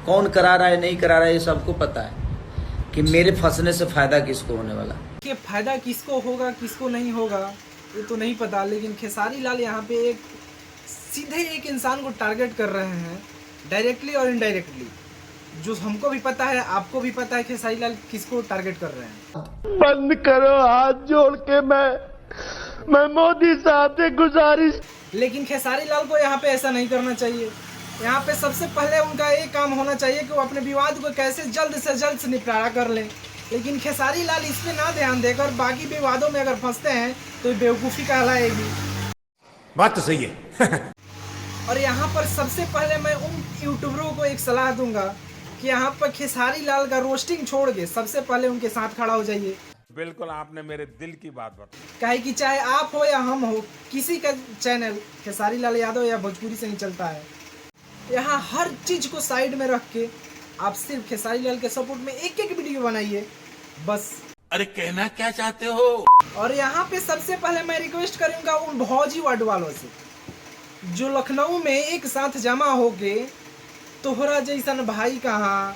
कौन करा रहा है नहीं करा रहा है ये सबको पता है कि मेरे फंसने से फायदा किसको होने वाला। कि फायदा किसको होगा किसको नहीं होगा ये तो नहीं पता, लेकिन खेसारी लाल यहाँ पे एक सीधे एक इंसान को टारगेट कर रहे हैं, डायरेक्टली और इनडायरेक्टली। जो हमको भी पता है, आपको भी पता है खेसारी लाल किसको टारगेट कर रहे हैं। बंद करो, हाथ जोड़ के मैं मोदी साहब से गुजारिश। लेकिन खेसारी लाल को यहाँ पे ऐसा नहीं करना चाहिए। यहाँ पे सबसे पहले उनका एक काम होना चाहिए कि वो अपने विवाद को कैसे जल्द से निपटारा कर लें। लेकिन खेसारी लाल इस पे ना ध्यान देकर बाकी विवादों में अगर फंसते हैं तो ये बेवकूफ़ी कहलाएगी। बात तो सही है। और यहाँ पर सबसे पहले मैं उन यूट्यूबरों को एक सलाह दूंगा कि यहाँ पर खेसारी लाल का रोस्टिंग छोड़ के सबसे पहले उनके साथ खड़ा हो जाइए। बिल्कुल आपने मेरे दिल की बात बताई। काहे कि चाहे आप हो या हम हो, किसी का चैनल खेसारी लाल यादव या भोजपुरी से नहीं चलता है। यहाँ हर चीज को साइड में रख के आप सिर्फ खेसारी लाल के सपोर्ट में एक एक वीडियो बनाइए बस। अरे कहना क्या चाहते हो? और यहाँ पे सबसे पहले मैं रिक्वेस्ट करूंगा उन भौजी वार्ड वालों से जो लखनऊ में एक साथ जमा होके तोहरा जैसन भाई कहाँ,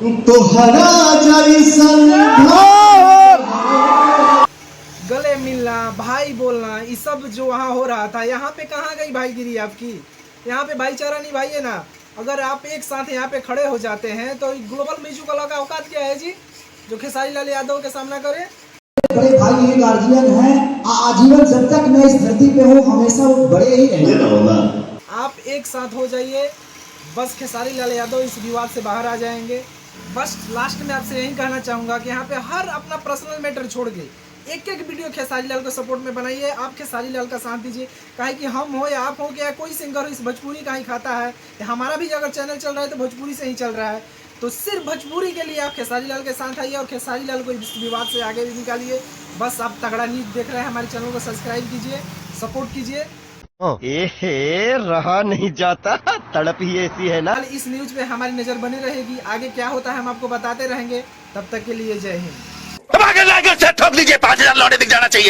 तोहरा जैसन गले मिलना, भाई बोलना, ये सब जो वहाँ हो रहा था, यहाँ पे कहाँ गई भाईगिरी आपकी? यहाँ पे भाईचारा निभाइए ना। अगर आप एक साथ यहाँ पे खड़े हो जाते हैं तो ग्लोबल मीजू कला का औकात क्या है जी, जो खेसारी लाल यादव का सामना करे। बड़े भाई ये गार्जियन हैं, आजीवन जब तक मैं इस धरती पे हूँ हमेशा वो बड़े ही रहेंगे। आप एक साथ हो जाइए बस, खेसारी लाल यादव इस विवाद से बाहर आ जाएंगे। बस लास्ट में आपसे यही कहना चाहूँगा कि यहाँ पे हर अपना पर्सनल मैटर छोड़ के एक एक वीडियो खेसारी लाल के सपोर्ट में बनाइए। आप खेसारी लाल का साथ दीजिए, काहे कि हम हो या आप हो या कोई सिंगर हो, इस भोजपुरी का ही खाता है। हमारा भी अगर चैनल चल रहा है तो भोजपुरी से ही चल रहा है। तो सिर्फ भोजपुरी के लिए आप खेसारी लाल के साथ आइए और खेसारी लाल को इस विवाद से आगे भी निकालिए। बस आप तगड़ा न्यूज़ देख रहे हैं, हमारे चैनल को सब्सक्राइब कीजिए, सपोर्ट कीजिए। रहा नहीं जाता, तड़प ही ऐसी है ना। इस न्यूज पे हमारी नजर बनी रहेगी, आगे क्या होता है हम आपको बताते रहेंगे। तब तक के लिए जय हिंद। ठोक दीजिए, 5000 लौटे दिख जाना चाहिए।